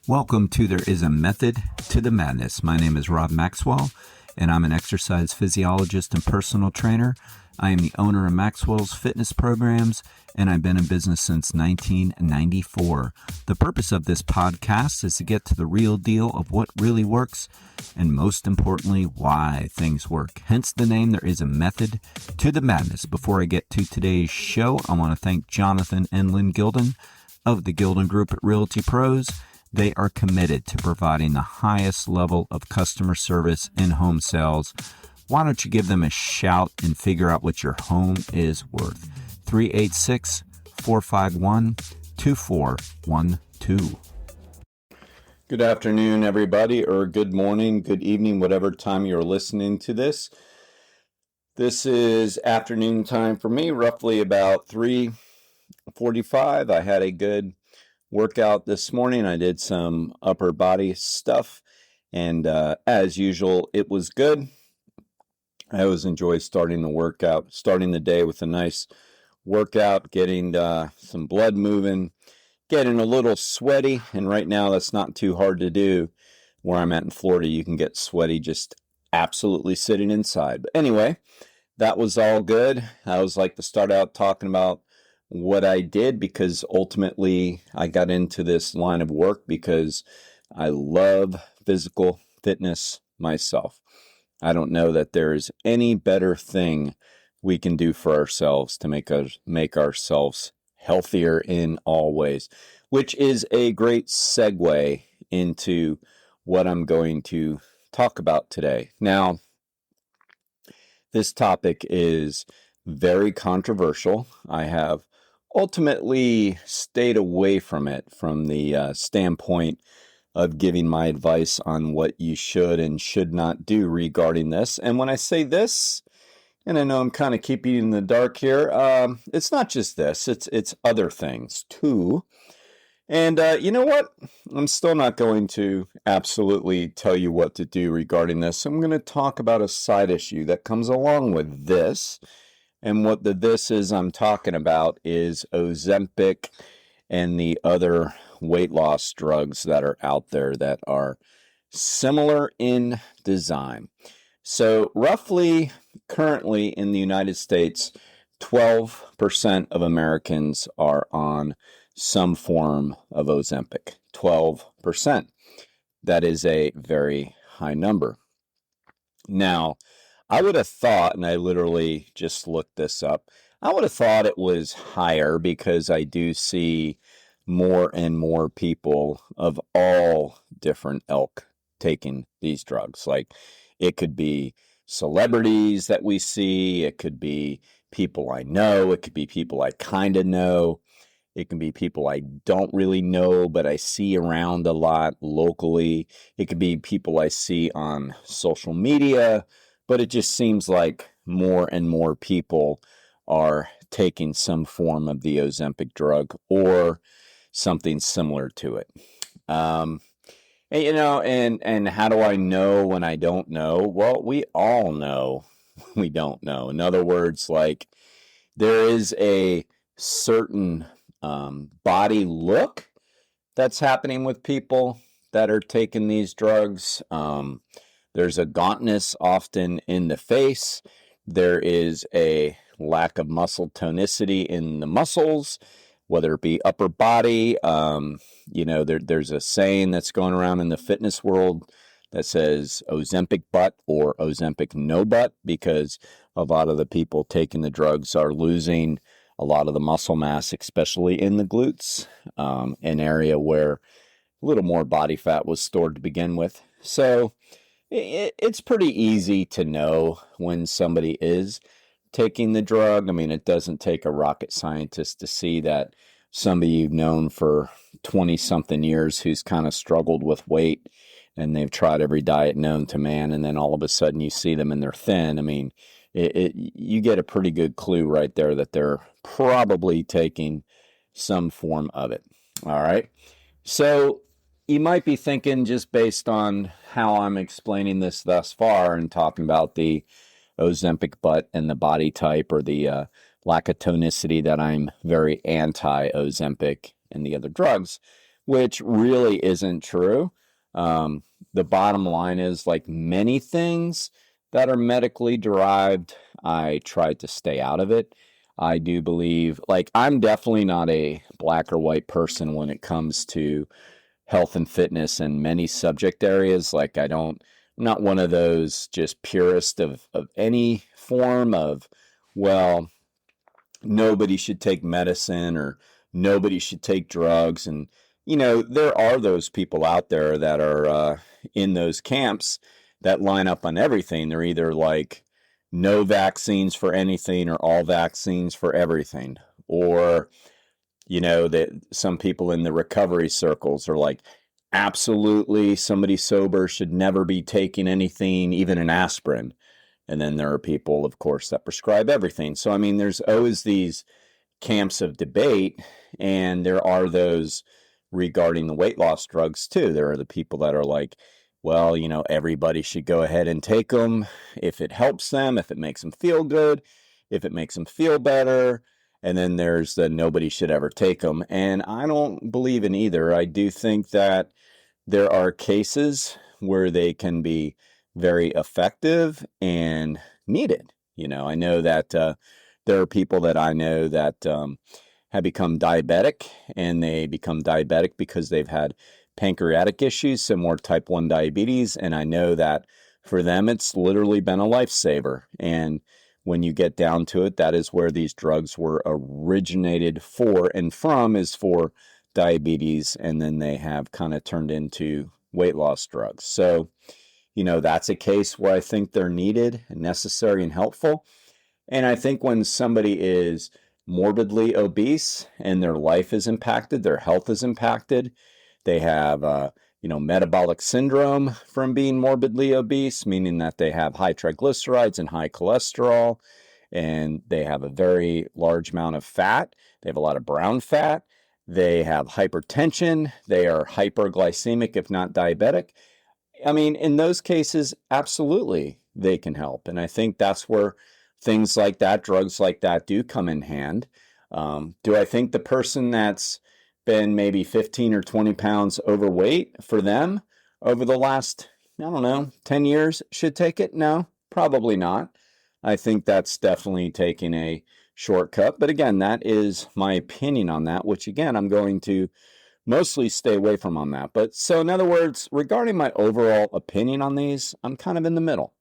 Welcome to There Is a Method to the Madness. My name is Rob Maxwell, and I'm an exercise physiologist and personal trainer. I am the owner of Maxwell's fitness programs, and I've been in business since 1994. The purpose of this podcast is to get to the real deal of what really works, and most importantly, why things work. Hence the name, There Is a Method to the Madness. Before I get to today's show, I want to thank Jonathan and Lynn Gilden of the Gilden Group at Realty Pros. They are committed to providing the highest level of customer service in home sales. Why don't you give them a shout and figure out what your home is worth? 386-451-2412. Good afternoon, everybody, or good morning, good evening, whatever time you're listening to this. This is afternoon time for me, roughly about 3:45. I had a good workout this morning. I did some upper body stuff, and as usual, it was good. I always enjoy starting the day with a nice workout, getting some blood moving, getting a little sweaty, and right now that's not too hard to do. Where I'm at in Florida, you can get sweaty just absolutely sitting inside. But anyway, that was all good. I always like to start out talking about what I did, because ultimately I got into this line of work because I love physical fitness myself. I don't know that there is any better thing we can do for ourselves to make ourselves healthier in all ways, which is a great segue into what I'm going to talk about today. Now, this topic is very controversial. I have ultimately stayed away from it from the standpoint of giving my advice on what you should and should not do regarding this. And when I say this, and I know I'm kind of keeping you in the dark here, it's not just this, it's other things too. And you know what? I'm still not going to absolutely tell you what to do regarding this. I'm going to talk about a side issue that comes along with this. And what this is I'm talking about is Ozempic and the other weight loss drugs that are out there that are similar in design. So roughly currently in the United States, 12% of Americans are on some form of Ozempic. 12%. That is a very high number. Now, I would have thought, and I literally just looked this up, I would have thought it was higher because I do see more and more people of all different ilk taking these drugs. Like, it could be celebrities that we see, it could be people I know, it could be people I kind of know, it can be people I don't really know, but I see around a lot locally. It could be people I see on social media. But it just seems like more and more people are taking some form of the Ozempic drug or something similar to it. And how do I know when I don't know? Well, we all know we don't know. In other words, like, there is a certain body look that's happening with people that are taking these drugs. There's a gauntness often in the face. There is a lack of muscle tonicity in the muscles, whether it be upper body. There's a saying that's going around in the fitness world that says Ozempic butt or Ozempic no butt, because a lot of the people taking the drugs are losing a lot of the muscle mass, especially in the glutes, an area where a little more body fat was stored to begin with. So it's pretty easy to know when somebody is taking the drug. I mean, it doesn't take a rocket scientist to see that somebody you've known for 20-something years who's kind of struggled with weight and they've tried every diet known to man, and then all of a sudden you see them and they're thin. I mean, you get a pretty good clue right there that they're probably taking some form of it. All right. So you might be thinking, just based on how I'm explaining this thus far and talking about the Ozempic butt and the body type, or the lack of tonicity, that I'm very anti-Ozempic and the other drugs. which really isn't true. The bottom line is, like many things that are medically derived, I try to stay out of it. I do believe, like, I'm definitely not a black or white person when it comes to health and fitness and many subject areas. Like, I'm not one of those just purist of any form of, well, nobody should take medicine or nobody should take drugs. And, there are those people out there that are in those camps that line up on everything. They're either like no vaccines for anything or all vaccines for everything. Or, that some people in the recovery circles are like, absolutely, somebody sober should never be taking anything, even an aspirin. And then there are people, of course, that prescribe everything. So, I mean, there's always these camps of debate, and there are those regarding the weight loss drugs too. There are the people that are like, well, everybody should go ahead and take them if it helps them, if it makes them feel good, if it makes them feel better. And then there's the nobody should ever take them. And I don't believe in either. I do think that there are cases where they can be very effective and needed. I know that there are people that I know that have become diabetic, and they become diabetic because they've had pancreatic issues, similar type 1 diabetes. And I know that for them, it's literally been a lifesaver. And when you get down to it, that is where these drugs were originated for and from, is for diabetes. And then they have kind of turned into weight loss drugs. So, that's a case where I think they're needed and necessary and helpful. And I think when somebody is morbidly obese and their life is impacted, their health is impacted, they have, metabolic syndrome from being morbidly obese, meaning that they have high triglycerides and high cholesterol, and they have a very large amount of fat. They have a lot of brown fat. They have hypertension. They are hyperglycemic, if not diabetic. I mean, in those cases, absolutely, they can help. And I think that's where things like that, drugs like that, do come in hand. Do I think the person that's been maybe 15 or 20 pounds overweight, for them over the last, 10 years should take it? No, probably not. I think that's definitely taking a shortcut. But again, that is my opinion on that, which again, I'm going to mostly stay away from on that. But so in other words, regarding my overall opinion on these, I'm kind of in the middle.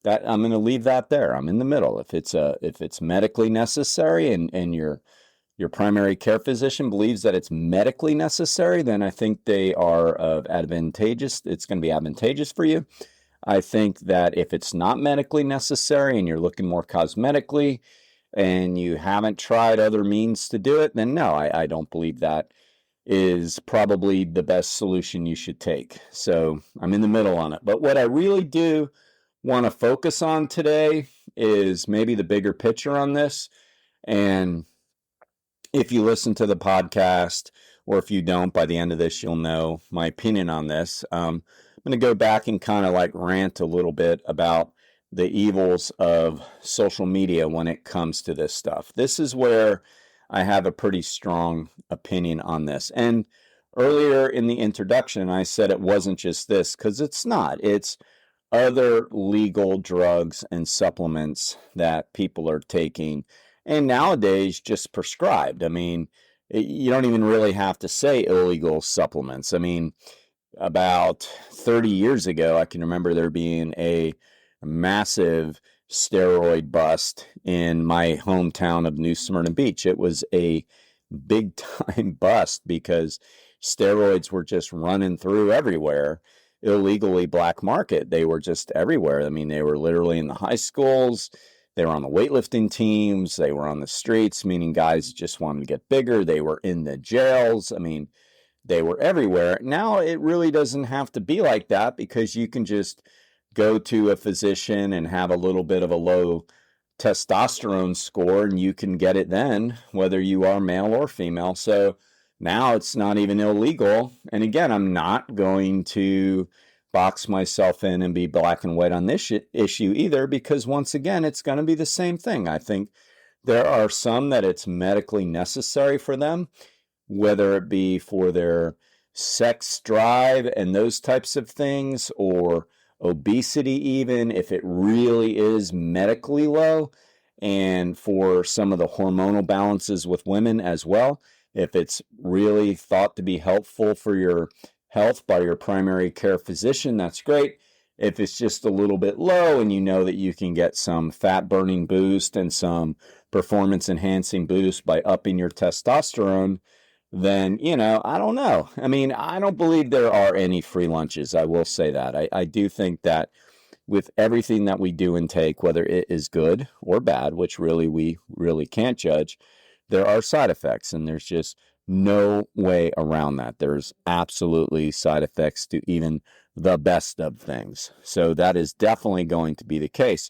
That I'm going to leave that there. I'm in the middle. If it's medically necessary, and your primary care physician believes that it's medically necessary, then I think they are advantageous. It's going to be advantageous for you. I think that if it's not medically necessary and you're looking more cosmetically and you haven't tried other means to do it, then no, I don't believe that is probably the best solution you should take. So I'm in the middle on it. But what I really do want to focus on today is maybe the bigger picture on this. And if you listen to the podcast, or if you don't, by the end of this, you'll know my opinion on this. I'm going to go back and kind of like rant a little bit about the evils of social media when it comes to this stuff. This is where I have a pretty strong opinion on this. And earlier in the introduction, I said it wasn't just this, because it's not. It's other legal drugs and supplements that people are taking, and nowadays just prescribed. I mean, you don't even really have to say illegal supplements. I mean, about 30 years ago, I can remember there being a massive steroid bust in my hometown of New Smyrna Beach. It was a big time bust because steroids were just running through everywhere. Illegally, black market. They were just everywhere. I mean, they were literally in the high schools. They were on the weightlifting teams. They were on the streets, meaning guys just wanted to get bigger. They were in the jails. I mean, they were everywhere. Now it really doesn't have to be like that, because you can just go to a physician and have a little bit of a low testosterone score, and you can get it then, whether you are male or female. So now it's not even illegal. And again, I'm not going to box myself in and be black and white on this issue either, because once again, it's going to be the same thing. I think there are some that it's medically necessary for them, whether it be for their sex drive and those types of things, or obesity, even if it really is medically low, and for some of the hormonal balances with women as well, if it's really thought to be helpful for your health by your primary care physician, that's great. If it's just a little bit low and you know that you can get some fat burning boost and some performance enhancing boost by upping your testosterone, then, I don't know. I mean, I don't believe there are any free lunches. I will say that. I do think that with everything that we do and take, whether it is good or bad, which really we really can't judge, there are side effects, and there's just no way around that. There's absolutely side effects to even the best of things. So that is definitely going to be the case.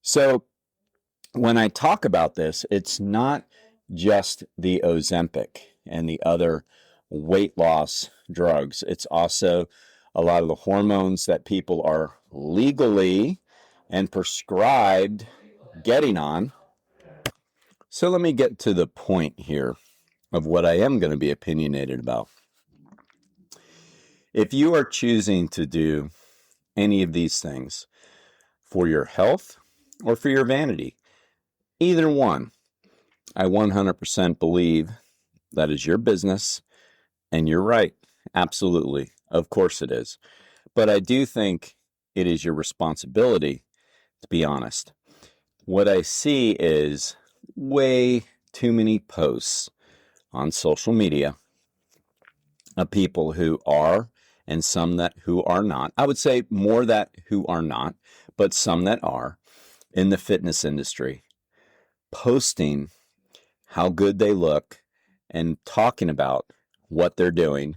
So when I talk about this, it's not just the Ozempic and the other weight loss drugs. It's also a lot of the hormones that people are legally and prescribed getting on. So let me get to the point here of what I am going to be opinionated about. If you are choosing to do any of these things for your health or for your vanity, either one, I 100% believe that is your business, and you're right. Absolutely. Of course it is. But I do think it is your responsibility to be honest. What I see is way too many posts on social media of people who are and some that who are not. I would say more that who are not, but some that are in the fitness industry, posting how good they look and talking about what they're doing,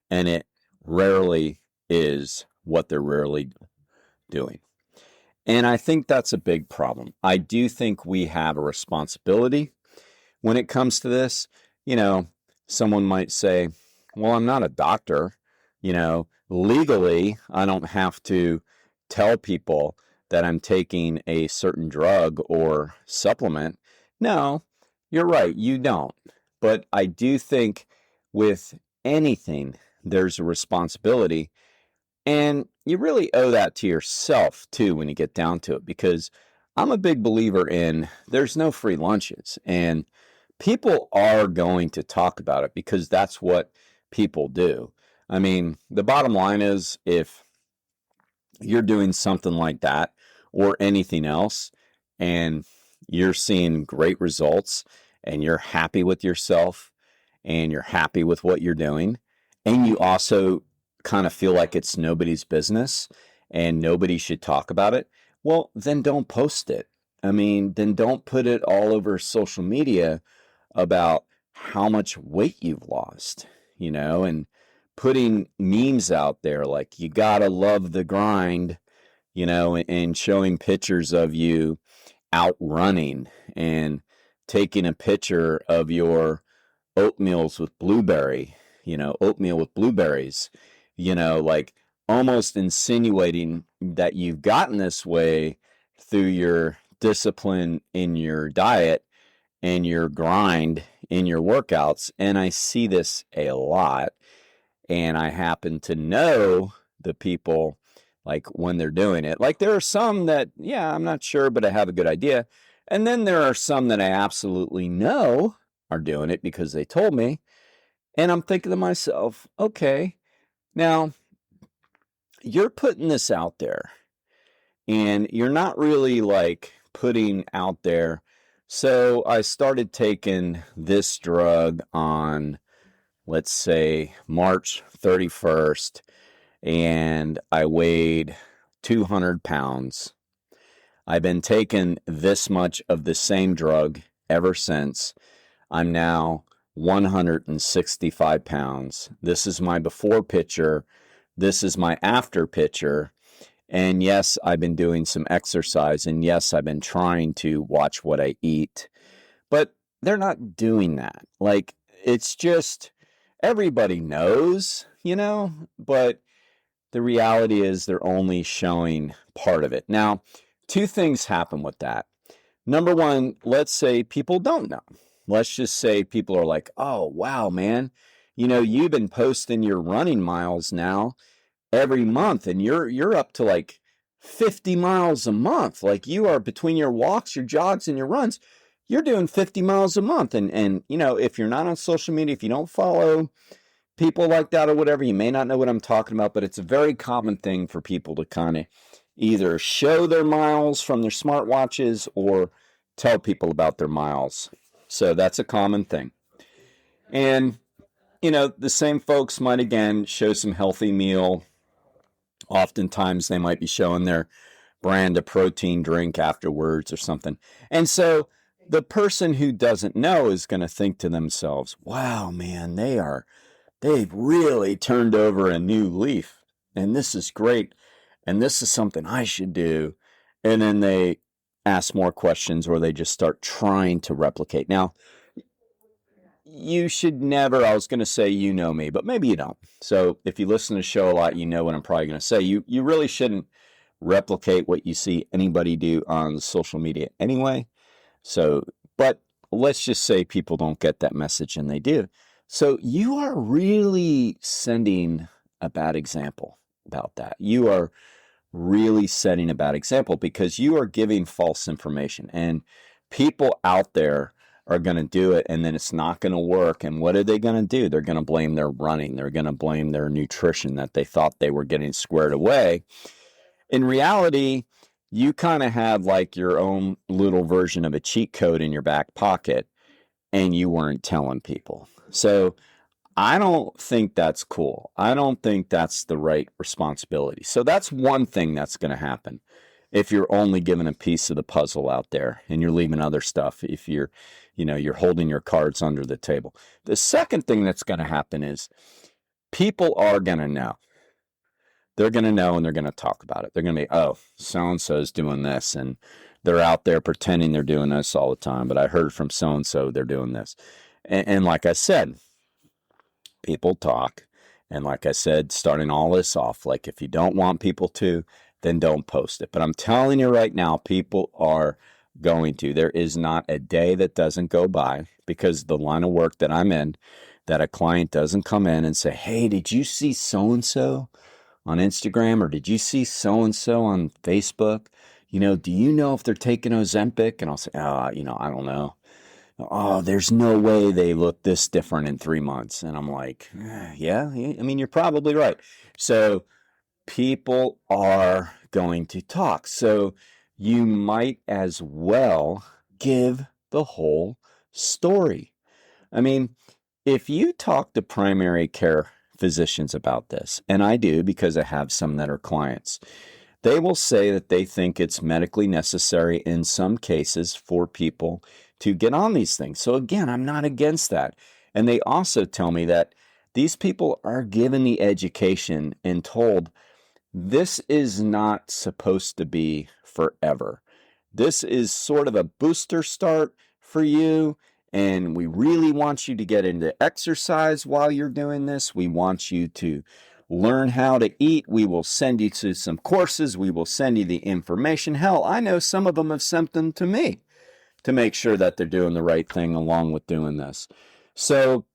and it rarely is what they're rarely doing. And I think that's a big problem. I do think we have a responsibility when it comes to this. Someone might say, well, I'm not a doctor. Legally, I don't have to tell people that I'm taking a certain drug or supplement. No, you're right, you don't. But I do think with anything, there's a responsibility. And you really owe that to yourself, too, when you get down to it, because I'm a big believer in there's no free lunches. And people are going to talk about it because that's what people do. I mean, the bottom line is if you're doing something like that or anything else and you're seeing great results and you're happy with yourself and you're happy with what you're doing, and you also kind of feel like it's nobody's business and nobody should talk about it, well, then don't post it. I mean, then don't put it all over social media about how much weight you've lost, and putting memes out there like you gotta love the grind, and showing pictures of you out running and taking a picture of your oatmeals with oatmeal with blueberries, like almost insinuating that you've gotten this way through your discipline in your diet and your grind in your workouts. And I see this a lot. And I happen to know the people, like when they're doing it. Like there are some that, yeah, I'm not sure, but I have a good idea. And then there are some that I absolutely know are doing it because they told me. And I'm thinking to myself, okay, now you're putting this out there and you're not really like putting out there. So I started taking this drug on, let's say, March 31st, and I weighed 200 pounds. I've been taking this much of the same drug ever since. I'm now 165 pounds. This is my before picture. This is my after picture. And yes, I've been doing some exercise. And yes, I've been trying to watch what I eat. But they're not doing that. Like, it's just, everybody knows, but the reality is they're only showing part of it. Now, two things happen with that. Number one, let's say people don't know. Let's just say people are like, oh, wow, man, You've been posting your running miles now every month, and you're up to like 50 miles a month. Like, you are, between your walks, your jogs, and your runs, you're doing 50 miles a month. And if you're not on social media, if you don't follow people like that or whatever, you may not know what I'm talking about, but it's a very common thing for people to kind of either show their miles from their smartwatches or tell people about their miles. So that's a common thing. And, the same folks might again show some healthy meal. Oftentimes they might be showing their brand of protein drink afterwards or something. And so the person who doesn't know is going to think to themselves, wow, man, they've really turned over a new leaf, and this is great, and this is something I should do. And then they ask more questions, or they just start trying to replicate. Now, you should never, I was going to say, me, but maybe you don't. So if you listen to the show a lot, you know what I'm probably going to say. You really shouldn't replicate what you see anybody do on social media anyway. So, but let's just say people don't get that message and they do. So you are really sending a bad example about that. You are really setting a bad example because you are giving false information, and people out there are going to do it, and then it's not going to work. And what are they going to do? They're going to blame their running. They're going to blame their nutrition that they thought they were getting squared away. In reality, you kind of had like your own little version of a cheat code in your back pocket, and you weren't telling people. So I don't think that's cool. I don't think that's the right responsibility. So that's one thing that's going to happen if you're only given a piece of the puzzle out there and you're leaving other stuff, if you're holding your cards under the table. The second thing that's going to happen is people are going to know. They're going to know, and they're going to talk about it. They're going to be, oh, so-and-so is doing this, and they're out there pretending they're doing this all the time, but I heard from so-and-so they're doing this. And like I said, people talk. And like I said, starting all this off, like, if you don't want people to, then don't post it. But I'm telling you right now, people are going to. There is not a day that doesn't go by, because the line of work that I'm in, that a client doesn't come in and say, hey, did you see so-and-so on Instagram, or did you see so-and-so on Facebook? Do you know if they're taking Ozempic? And I'll say, I don't know. Oh, there's no way they look this different in 3 months. And I'm like, yeah, I mean, you're probably right. So people are going to talk. So you might as well give the whole story. I mean, if you talk to primary care physicians about this, and I do because I have some that are clients, they will say that they think it's medically necessary in some cases for people to get on these things. So again, I'm not against that. And they also tell me that these people are given the education and told, this is not supposed to be forever. This is sort of a booster start for you. And we really want you to get into exercise while you're doing this. We want you to learn how to eat. We will send you to some courses. We will send you the information. Hell, I know some of them have sent them to me to make sure that they're doing the right thing along with doing this. So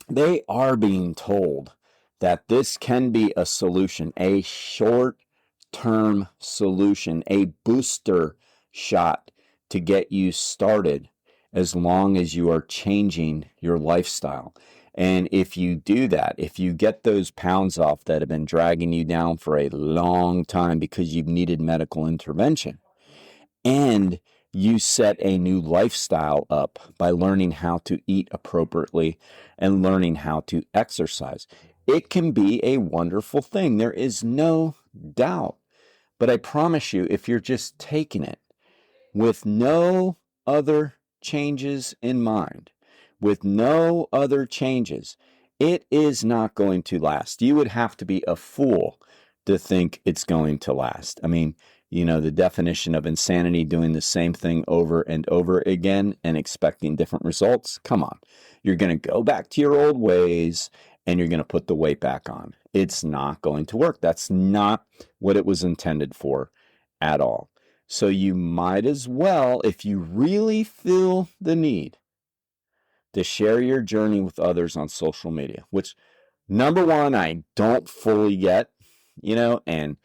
they are being told that this can be a solution, a short-term solution, a booster shot to get you started, as long as you are changing your lifestyle. And if you do that, if you get those pounds off that have been dragging you down for a long time because you've needed medical intervention, and you set a new lifestyle up by learning how to eat appropriately and learning how to exercise, it can be a wonderful thing. There is no doubt. But I promise you, if you're just taking it with no other changes in mind, with no other changes, it is not going to last. You would have to be a fool to think it's going to last. I mean, the definition of insanity, doing the same thing over and over again and expecting different results. Come on. You're going to go back to your old ways and you're going to put the weight back on. It's not going to work. That's not what it was intended for at all. So you might as well, if you really feel the need to share your journey with others on social media, which number one, I don't fully get, and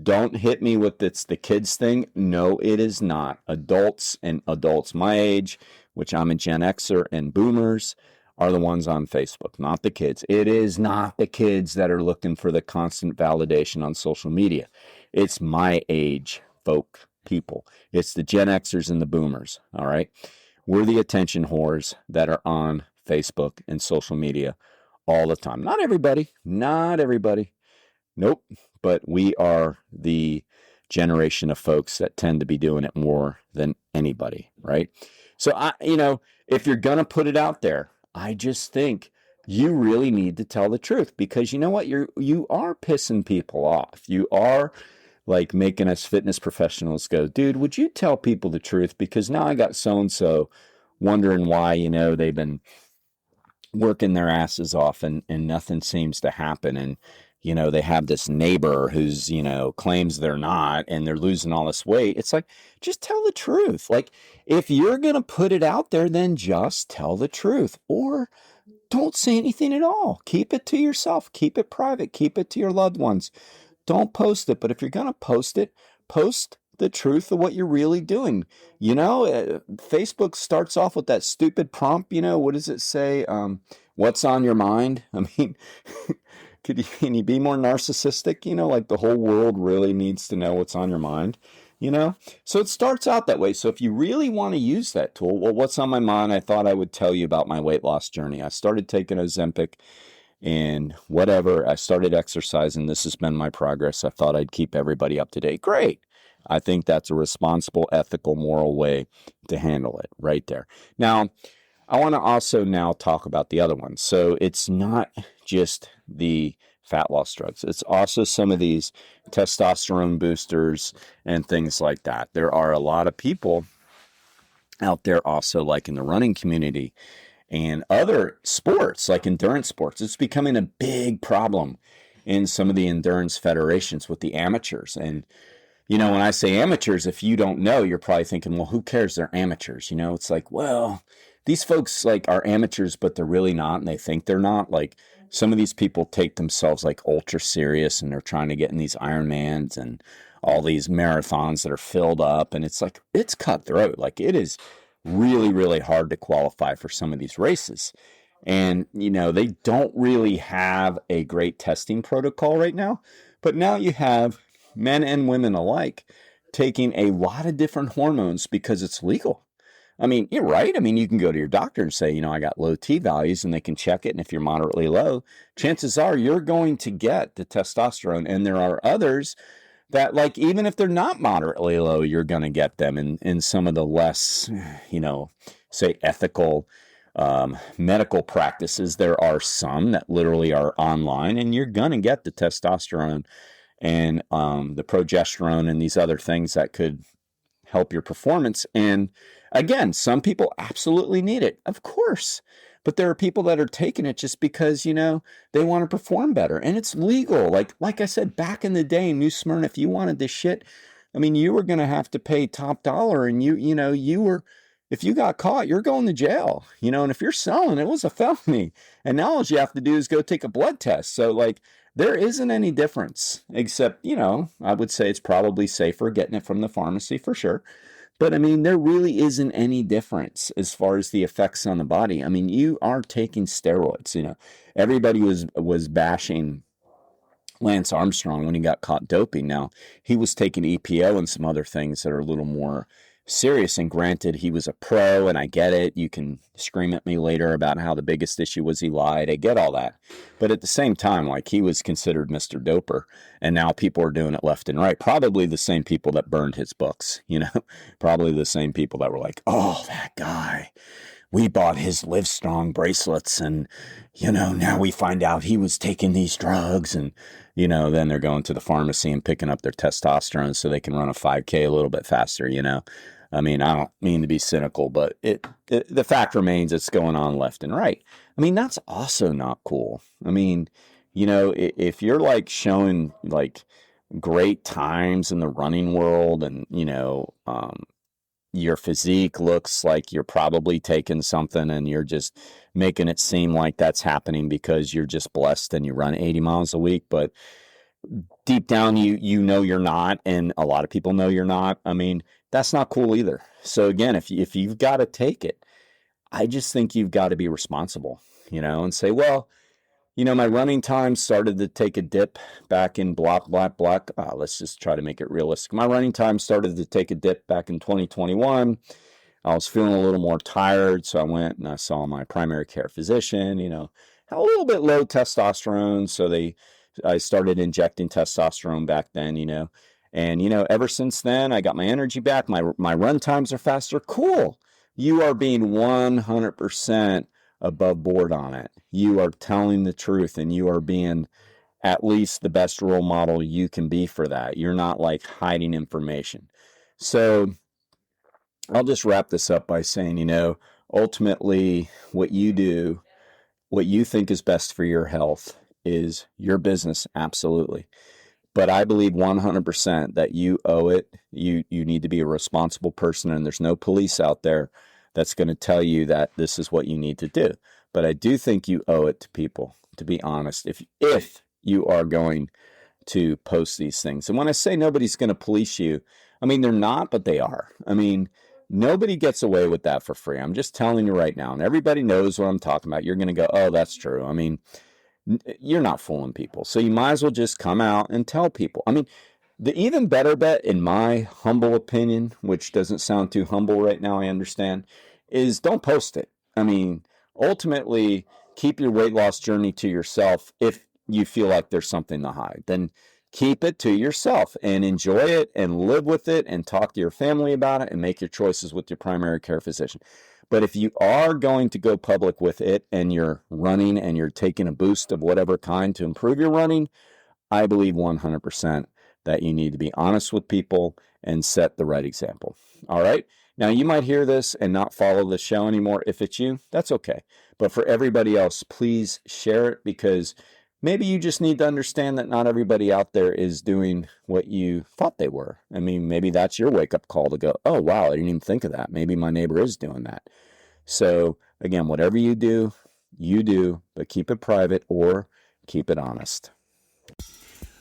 don't hit me with it's the kids thing. No, it is not. Adults and adults my age, which I'm a Gen Xer, and boomers are the ones on Facebook, not the kids. It is not the kids that are looking for the constant validation on social media. It's my age people. It's the Gen Xers and the boomers, all right? We're the attention whores that are on Facebook and social media all the time. Not everybody, not everybody. Nope. But we are the generation of folks that tend to be doing it more than anybody, right? So if you're going to put it out there, I just think you really need to tell the truth, because you know what? You are pissing people off. You are like making us fitness professionals go, dude, would you tell people the truth? Because now I got so-and-so wondering why, they've been working their asses off and nothing seems to happen. And, they have this neighbor who's, claims they're not, and they're losing all this weight. It's like, just tell the truth. Like, if you're going to put it out there, then just tell the truth, or don't say anything at all. Keep it to yourself. Keep it private. Keep it to your loved ones. Don't post it. But if you're going to post it, post the truth of what you're really doing. Facebook starts off with that stupid prompt, what does it say? What's on your mind? I mean, can you be more narcissistic? Like the whole world really needs to know what's on your mind, So it starts out that way. So if you really want to use that tool, well, what's on my mind? I thought I would tell you about my weight loss journey. I started taking Ozempic and whatever. I started exercising. This has been my progress. I thought I'd keep everybody up to date. Great. I think that's a responsible, ethical, moral way to handle it right there. Now, I want to also now talk about the other ones. So it's not just the fat loss drugs. It's also some of these testosterone boosters and things like that. There are a lot of people out there also, like in the running community and other sports, like endurance sports. It's becoming a big problem in some of the endurance federations with the amateurs. And when I say amateurs, if you don't know, you're probably thinking, well, who cares? They're amateurs. It's like, well, these folks like are amateurs, but they're really not. And they think they're not. Like some of these people take themselves like ultra serious, and they're trying to get in these Ironmans and all these marathons that are filled up. And it's like, it's cutthroat. Like it is really, really hard to qualify for some of these races. And, they don't really have a great testing protocol right now. But now you have men and women alike taking a lot of different hormones because it's legal. I mean, you're right. I mean, you can go to your doctor and say, I got low T values, and they can check it. And if you're moderately low, chances are you're going to get the testosterone. And there are others that, like, even if they're not moderately low, you're going to get them in some of the less, say ethical medical practices. There are some that literally are online, and you're going to get the testosterone and the progesterone and these other things that could help your performance. And again, some people absolutely need it, of course. But there are people that are taking it just because, they want to perform better. And it's legal. Like I said, back in the day in New Smyrna, if you wanted this shit, I mean, you were going to have to pay top dollar. And if you got caught, you're going to jail, and if you're selling, it was a felony. And now all you have to do is go take a blood test. So like, there isn't any difference, except, I would say it's probably safer getting it from the pharmacy for sure. But I mean, there really isn't any difference as far as the effects on the body. I mean, you are taking steroids. Everybody was bashing Lance Armstrong when he got caught doping. Now, he was taking EPO and some other things that are a little more serious. And granted, he was a pro, and I get it. You can scream at me later about how the biggest issue was he lied. I get all that. But at the same time, like, he was considered Mr. Doper, and now people are doing it left and right. Probably the same people that burned his books, probably the same people that were like, oh, that guy, we bought his Livestrong bracelets, and, now we find out he was taking these drugs, and, then they're going to the pharmacy and picking up their testosterone so they can run a 5K a little bit faster, I mean, I don't mean to be cynical, but the fact remains it's going on left and right. I mean, that's also not cool. I mean, if you're like showing like great times in the running world and, your physique looks like you're probably taking something and you're just making it seem like that's happening because you're just blessed and you run 80 miles a week. But deep down, you know you're not, and a lot of people know you're not. I mean, that's not cool either. So again, if you've got to take it, I just think you've got to be responsible, and say, well, my running time started to take a dip back in let's just try to make it realistic. My running time started to take a dip back in 2021. I was feeling a little more tired, so I went and I saw my primary care physician, had a little bit low testosterone, so I started injecting testosterone back then, and, ever since then, I got my energy back. My run times are faster. Cool. You are being 100% above board on it. You are telling the truth, and you are being at least the best role model you can be for that. You're not like hiding information. So I'll just wrap this up by saying, ultimately what you do, what you think is best for your health is your business. Absolutely. But I believe 100% that you owe it. You need to be a responsible person, and there's no police out there that's going to tell you that this is what you need to do. But I do think you owe it to people, to be honest, if you are going to post these things. And when I say nobody's going to police you, I mean, they're not, but they are. I mean, nobody gets away with that for free. I'm just telling you right now, and everybody knows what I'm talking about. You're going to go, oh, that's true. I mean, you're not fooling people. So you might as well just come out and tell people. I mean, the even better bet, in my humble opinion, which doesn't sound too humble right now, I understand, is don't post it. I mean, ultimately, keep your weight loss journey to yourself. If you feel like there's something to hide, then keep it to yourself and enjoy it and live with it and talk to your family about it and make your choices with your primary care physician. But if you are going to go public with it and you're running and you're taking a boost of whatever kind to improve your running, I believe 100% that you need to be honest with people and set the right example. All right. Now, you might hear this and not follow the show anymore. If it's you, that's okay. But for everybody else, please share it, because maybe you just need to understand that not everybody out there is doing what you thought they were. I mean, maybe that's your wake-up call to go, oh, wow, I didn't even think of that. Maybe my neighbor is doing that. So, again, whatever you do, but keep it private or keep it honest.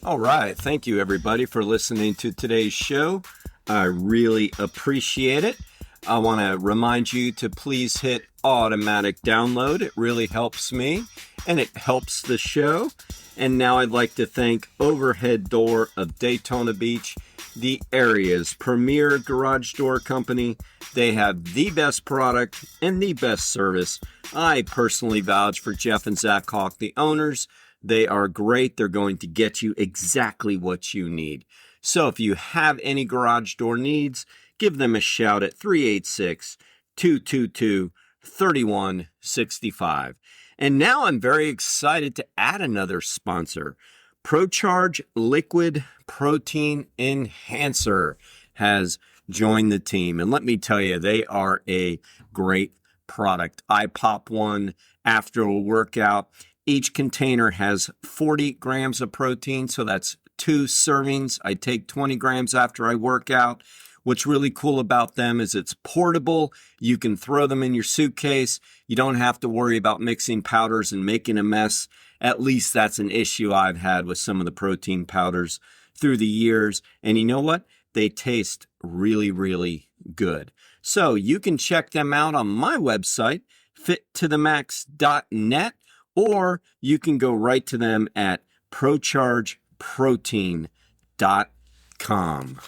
All right. Thank you, everybody, for listening to today's show. I really appreciate it. I want to remind you to please hit automatic download. It really helps me and it helps the show. And now I'd like to thank Overhead Door of Daytona Beach, the area's premier garage door company. They have the best product and the best service. I personally vouch for Jeff and Zach Hawk, the owners. They are great. They're going to get you exactly what you need. So if you have any garage door needs, give them a shout at 386-222-3165. And now I'm very excited to add another sponsor. ProCharge Liquid Protein Enhancer has joined the team. And let me tell you, they are a great product. I pop one after a workout. Each container has 40 grams of protein, so that's 2 servings. I take 20 grams after I work out. What's really cool about them is it's portable. You can throw them in your suitcase. You don't have to worry about mixing powders and making a mess. At least that's an issue I've had with some of the protein powders through the years. And you know what? They taste really, really good. So you can check them out on my website, fittothemax.net, or you can go right to them at prochargeprotein.com.